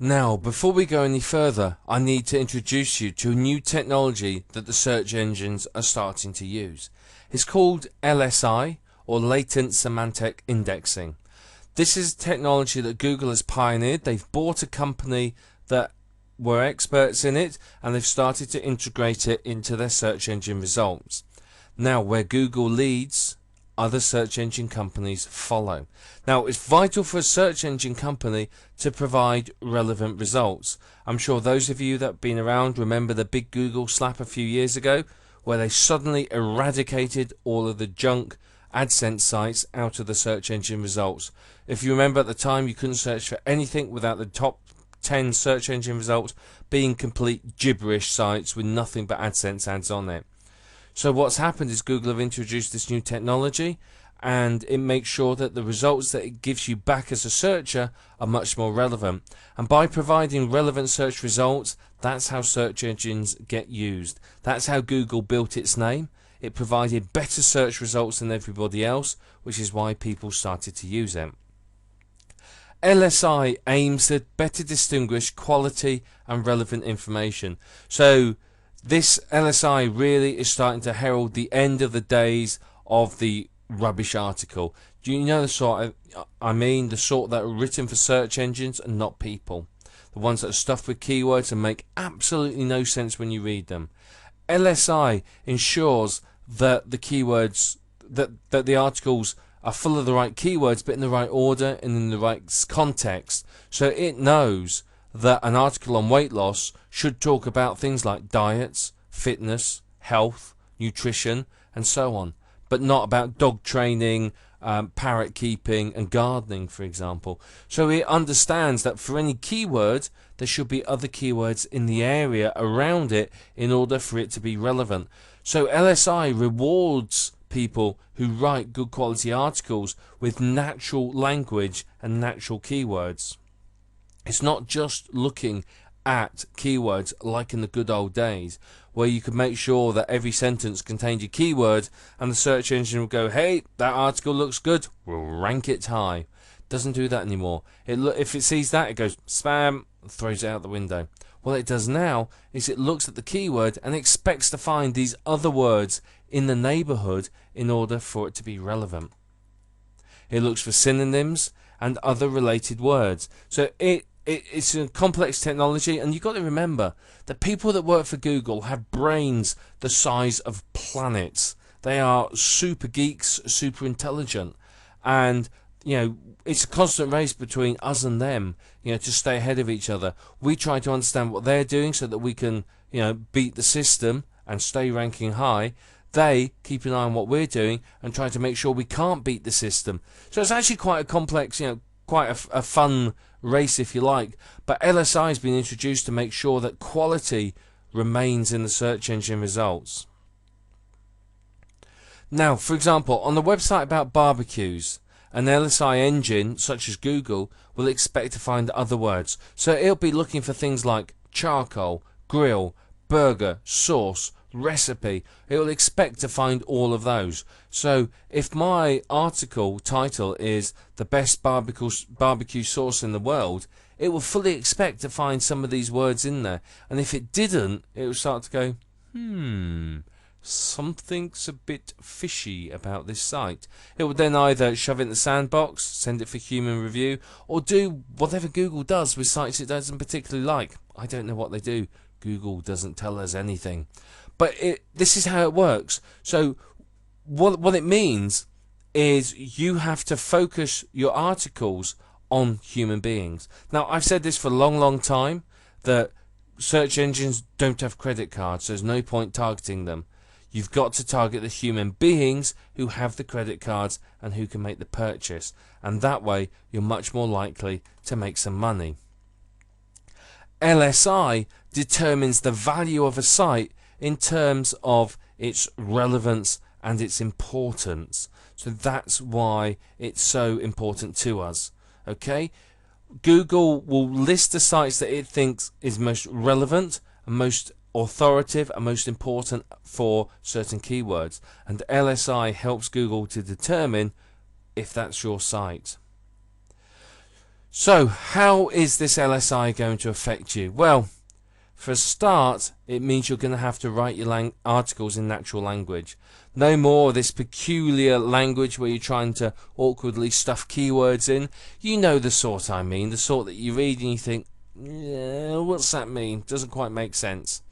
Now, before we go any further, I need to introduce you to a new technology that the search engines are starting to use. It's called LSI, or Latent Semantic Indexing. This is technology that Google has pioneered. They've bought a company that were experts in it, and they've started to integrate it into their search engine results. Now, where Google leads, other search engine companies follow. Now, it's vital for a search engine company to provide relevant results. I'm sure those of you that have been around remember the big Google slap a few years ago, where they suddenly eradicated all of the junk AdSense sites out of the search engine results. If you remember, at the time you couldn't search for anything without the top 10 search engine results being complete gibberish sites with nothing but AdSense ads on it. So what's happened is Google have introduced this new technology, and it makes sure that the results that it gives you back as a searcher are much more relevant. And by providing relevant search results, that's how search engines get used. That's how Google built its name. It provided better search results than everybody else, which is why people started to use it. LSI aims to better distinguish quality and relevant information. So this LSI really is starting to herald the end of the days of the rubbish article. Do you know the sort the sort that are written for search engines and not people? The ones that are stuffed with keywords and make absolutely no sense when you read them. LSI ensures that the keywords, that the articles are full of the right keywords, but in the right order and in the right context. So it knows that an article on weight loss should talk about things like diets, fitness, health, nutrition, and so on, but not about dog training, parrot keeping, and gardening, for example. So it understands that for any keyword, there should be other keywords in the area around it in order for it to be relevant. So LSI rewards people who write good quality articles with natural language and natural keywords. It's not just looking at keywords like in the good old days, where you could make sure that every sentence contained a keyword and the search engine will go, hey, that article looks good, we'll rank it high. Doesn't do that anymore. If it sees that, it goes spam, throws it out the window. What it does now is it looks at the keyword and expects to find these other words in the neighborhood in order for it to be relevant. It looks for synonyms and other related words. So it's a complex technology, and you've got to remember that people that work for Google have brains the size of planets. They are super geeks, super intelligent, and it's a constant race between us and them, to stay ahead of each other. We try to understand what they're doing so that we can, beat the system and stay ranking high. They keep an eye on what we're doing and try to make sure we can't beat the system. So it's actually quite a complex, quite a fun race, if you like. But LSI has been introduced to make sure that quality remains in the search engine results. Now, for example, on the website about barbecues, an LSI engine, such as Google, will expect to find other words. So it'll be looking for things like charcoal, grill, burger, sauce, recipe. It will expect to find all of those. So if my article title is the best barbecue sauce in the world, it will fully expect to find some of these words in there. And if it didn't, it will start to go, something's a bit fishy about this site. It would then either shove it in the sandbox, send it for human review, or do whatever Google does with sites it doesn't particularly like. I don't know what they do. Google doesn't tell us anything. But this is how it works. So what it means is you have to focus your articles on human beings. Now, I've said this for a long, long time, that search engines don't have credit cards. So there's no point targeting them. You've got to target the human beings who have the credit cards and who can make the purchase. And that way, you're much more likely to make some money. LSI determines the value of a site in terms of its relevance and its importance. So that's why it's so important to us. Okay? Google will list the sites that it thinks is most relevant and most authoritative and most important for certain keywords, and LSI helps Google to determine if that's your site. So how is this LSI going to affect you? Well, for a start, it means you're going to have to write your articles in natural language. No more this peculiar language where you're trying to awkwardly stuff keywords in. You know the sort I mean, the sort that you read and you think, yeah, what's that mean? Doesn't quite make sense.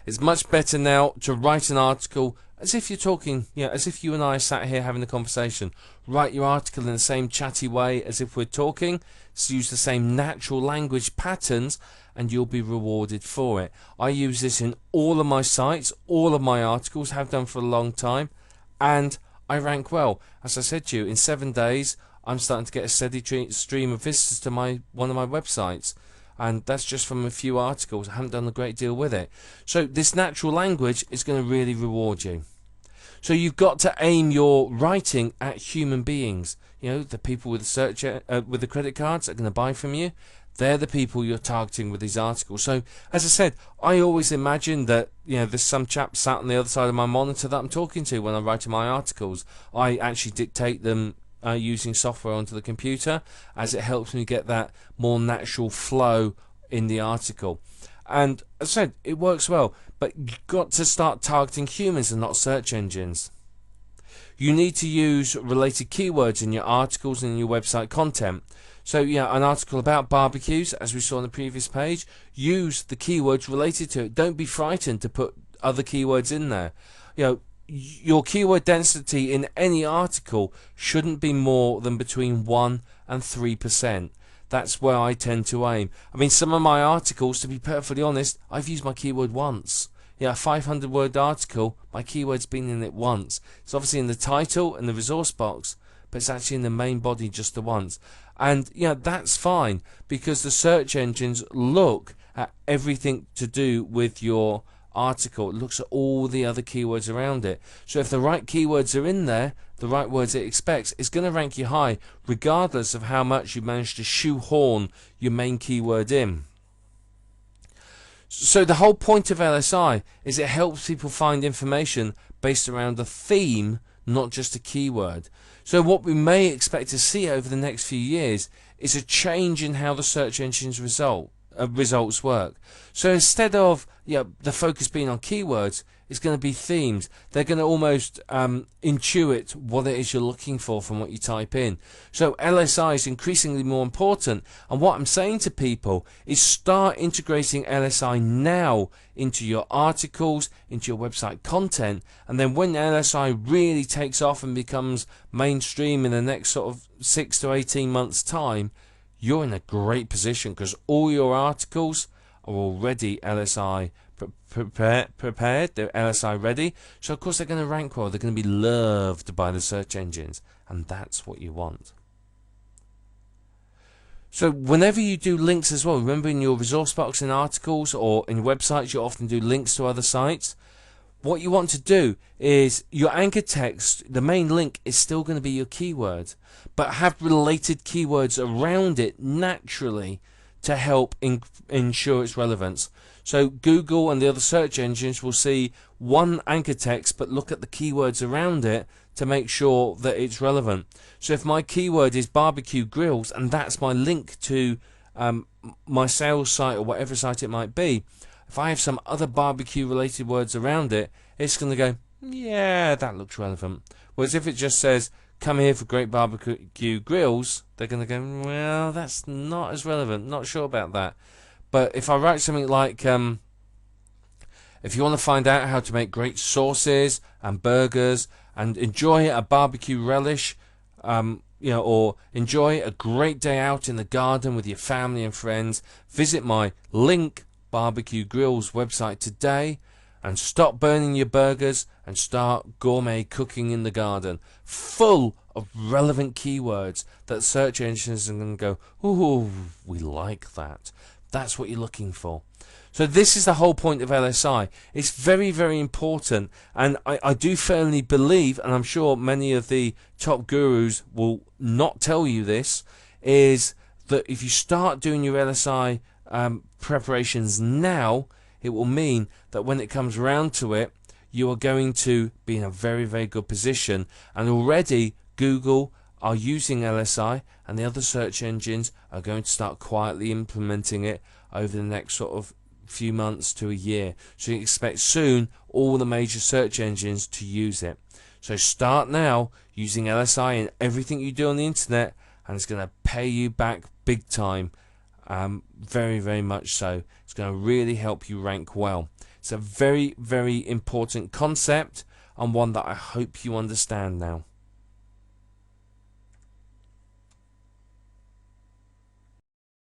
It's much better now to write an article as if you're talking, as if you and I are sat here having a conversation. Write your article in the same chatty way as if we're talking. So use the same natural language patterns and you'll be rewarded for it. I use this in all of my sites, all of my articles, have done for a long time, and I rank well. As I said to you, in 7 days I'm starting to get a steady stream of visitors to one of my websites. And that's just from a few articles. I haven't done a great deal with it. So this natural language is going to really reward you. So you've got to aim your writing at human beings. The people with the with the credit cards that are going to buy from you. They're the people you're targeting with these articles. So as I said, I always imagine that there's some chap sat on the other side of my monitor that I'm talking to when I'm writing my articles. I actually dictate them using software onto the computer, as it helps me get that more natural flow in the article. And as I said, it works well, but you've got to start targeting humans and not search engines. You need to use related keywords in your articles and in your website content. So an article about barbecues, as we saw on the previous page, use the keywords related to it. Don't be frightened to put other keywords in there. Your keyword density in any article shouldn't be more than between 1 and 3%. That's where I tend to aim. I mean, some of my articles, to be perfectly honest, I've used my keyword once. A 500-word article, my keyword's been in it once. It's obviously in the title and the resource box, but it's actually in the main body just the once. And that's fine, because the search engines look at everything to do with your article. It looks at all the other keywords around it. So if the right keywords are in there, the right words it expects, it's going to rank you high, regardless of how much you manage to shoehorn your main keyword in. So the whole point of LSI is it helps people find information based around a theme, not just a keyword. So what we may expect to see over the next few years is a change in how the search engines results work. So instead of the focus being on keywords, it's going to be themes. They're going to almost intuit what it is you're looking for from what you type in. So LSI is increasingly more important, and what I'm saying to people is start integrating LSI now into your articles, into your website content, and then when LSI really takes off and becomes mainstream in the next sort of 6 to 18 months time, you're in a great position, because all your articles are already LSI prepared, they're LSI ready, so of course they're going to rank well, they're going to be loved by the search engines, and that's what you want. So whenever you do links as well, remember in your resource box in articles or in websites you often do links to other sites. What you want to do is your anchor text, the main link is still going to be your keyword, but have related keywords around it naturally to help ensure its relevance. So Google and the other search engines will see one anchor text but look at the keywords around it to make sure that it's relevant. So if my keyword is barbecue grills and that's my link to my sales site or whatever site it might be, if I have some other barbecue related words around it, it's going to go, yeah, that looks relevant. Whereas if it just says, come here for great barbecue grills, they're going to go, well, that's not as relevant, not sure about that. But if I write something like, if you want to find out how to make great sauces and burgers and enjoy a barbecue relish, or enjoy a great day out in the garden with your family and friends, visit my Link Barbecue Grills website today and stop burning your burgers and start gourmet cooking in the garden. Full of relevant keywords that search engines are going to go, ooh, we like that. That's what you're looking for. So this is the whole point of LSI. It's very, very important, and I do firmly believe, and I'm sure many of the top gurus will not tell you this, is that if you start doing your LSI preparations now, it will mean that when it comes round to it, you are going to be in a very, very good position. And already Google are using LSI and the other search engines are going to start quietly implementing it over the next sort of few months to a year. So you expect soon all the major search engines to use it. So start now using LSI in everything you do on the internet, and it's going to pay you back big time. Very, very much so. It's going to really help you rank well. It's a very, very important concept, and one that I hope you understand now.